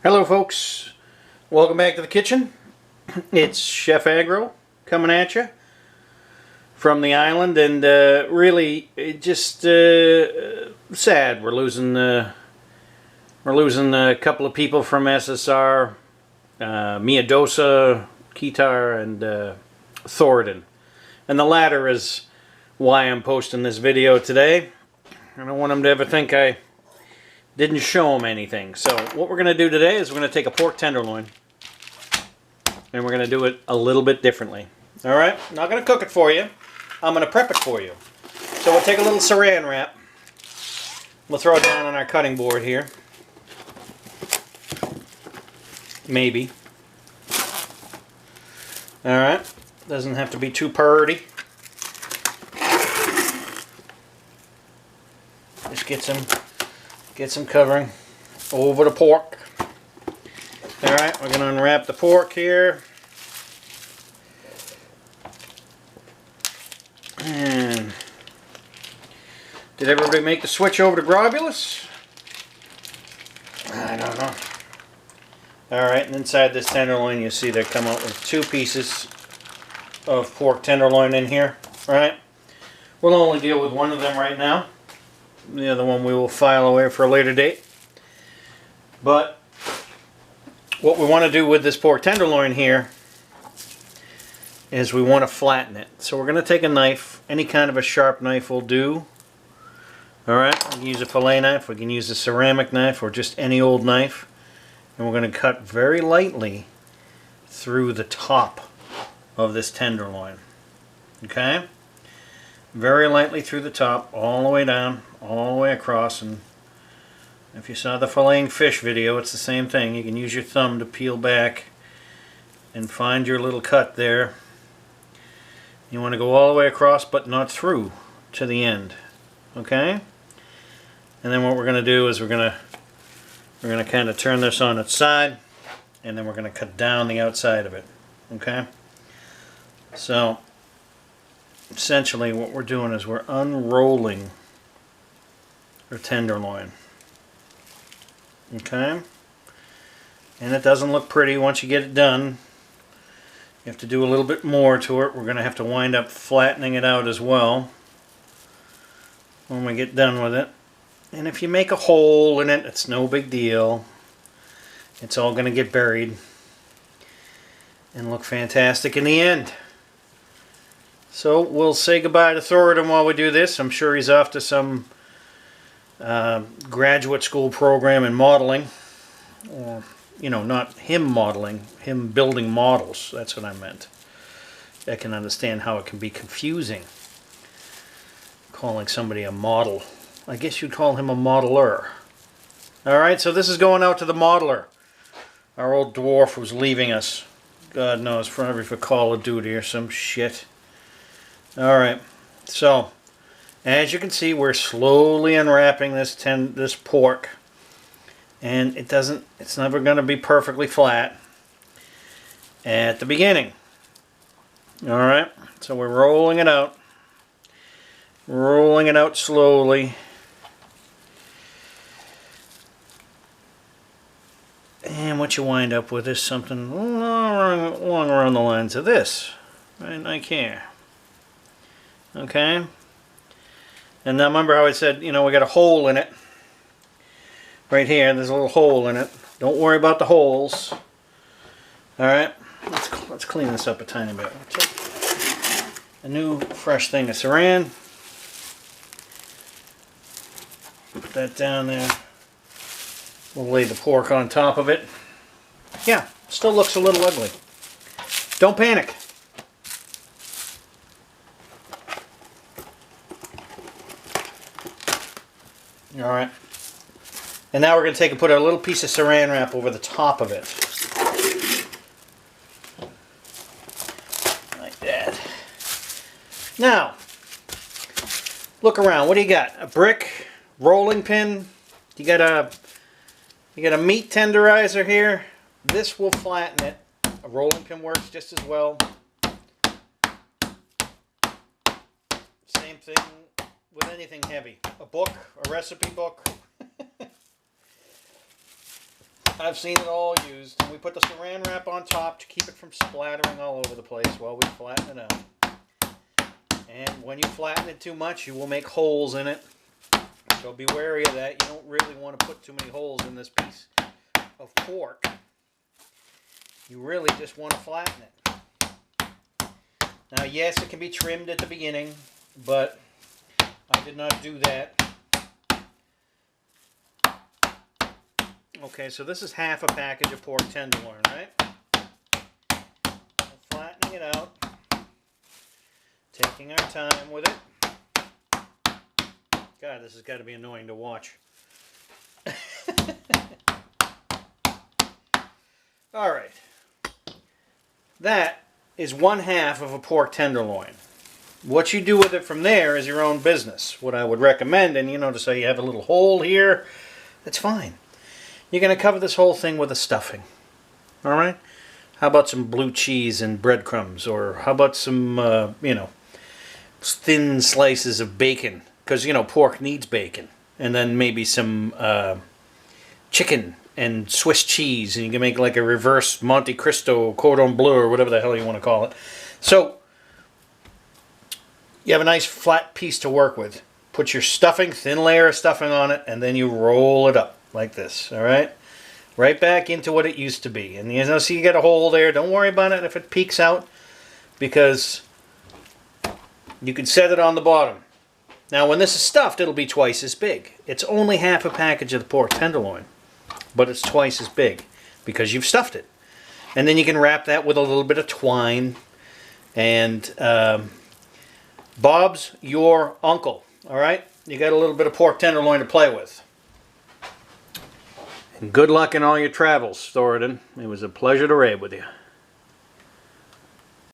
Hello folks, welcome back to the kitchen. It's Chef Agro coming at you from the island, and really just sad. We're losing a couple of people from SSR, Miadosa, Kitar, and Thornton. And the latter is why I'm posting this video today. I don't want them to ever think I didn't show them anything. So what we're going to do today is we're going to take a pork tenderloin and we're going to do it a little bit differently. Alright, not going to cook it for you. I'm going to prep it for you. So we'll take a little saran wrap. We'll throw it down on our cutting board here. Maybe. Alright, doesn't have to be too purty. Just get some covering over the pork. Alright, we're going to unwrap the pork here. And did everybody make the switch over to globulus? I don't know. Alright, and inside this tenderloin you see they come out with 2 pieces of pork tenderloin in here. Alright, we'll only deal with one of them right now. The other one we will file away for a later date. But what we want to do with this pork tenderloin here is we want to flatten it. So we're going to take a knife. Any kind of a sharp knife will do. Alright, we can use a fillet knife, we can use a ceramic knife, or just any old knife. And we're going to cut very lightly through the top of this tenderloin. Okay? Very lightly through the top, all the way down, all the way across. And if you saw the filleting fish video, it's the same thing. You can use your thumb to peel back and find your little cut there. You want to go all the way across, but not through to the end. Okay? And then what we're going to do is we're going to kind of turn this on its side, and then we're going to cut down the outside of it. Okay? So essentially what we're doing is we're unrolling our tenderloin. Okay? And it doesn't look pretty once you get it done. You have to do a little bit more to it. We're going to have to wind up flattening it out as well when we get done with it. And if you make a hole in it, it's no big deal. It's all going to get buried and look fantastic in the end. So we'll say goodbye to Thornton while we do this. I'm sure he's off to some graduate school program in modeling. Or, you know, not him modeling, him building models. That's what I meant. I can understand how it can be confusing calling somebody a model. I guess you'd call him a modeler. Alright, so this is going out to the modeler. Our old dwarf was leaving us. God knows, probably for Call of Duty or some shit. Alright, so as you can see, we're slowly unwrapping this pork, and it's never going to be perfectly flat at the beginning. Alright, so we're rolling it out slowly, and what you wind up with is something along around the lines of this, right like here. Okay, and now remember how I said, you know, we got a hole in it right here. There's a little hole in it. Don't worry about the holes. Alright, let's clean this up a tiny bit. Take a new fresh thing of saran, put that down there. We'll lay the pork on top of it. Yeah, still looks a little ugly. Don't panic. Alright, and now we're going to put a little piece of saran wrap over the top of it. Like that. Now, look around. What do you got? A brick? Rolling pin? You got a meat tenderizer here. This will flatten it. A rolling pin works just as well. Same thing with anything heavy. A book, a recipe book. I've seen it all used. And we put the saran wrap on top to keep it from splattering all over the place while we flatten it out. And when you flatten it too much, you will make holes in it. So be wary of that. You don't really want to put too many holes in this piece of pork. You really just want to flatten it. Now, yes, it can be trimmed at the beginning, but I did not do that. Okay, so this is half a package of pork tenderloin, right? Flattening it out. Taking our time with it. God, this has got to be annoying to watch. Alright. That is 1/2 of a pork tenderloin. What you do with it from there is your own business. What I would recommend, and you notice how you have a little hole here, that's fine. You're going to cover this whole thing with a stuffing. Alright? How about some blue cheese and breadcrumbs? Or how about some, thin slices of bacon? Because, pork needs bacon. And then maybe some chicken and Swiss cheese. And you can make like a reverse Monte Cristo cordon bleu or whatever the hell you want to call it. So, you have a nice flat piece to work with. Put your stuffing, thin layer of stuffing on it, and then you roll it up. Like this, all right? Right back into what it used to be. And see you got a hole there. Don't worry about it if it peeks out, because you can set it on the bottom. Now, when this is stuffed, it'll be twice as big. It's only half a package of the pork tenderloin, but it's twice as big because you've stuffed it. And then you can wrap that with a little bit of twine. And Bob's your uncle, all right? You got a little bit of pork tenderloin to play with. Good luck in all your travels, Thornton. It was a pleasure to raid with you.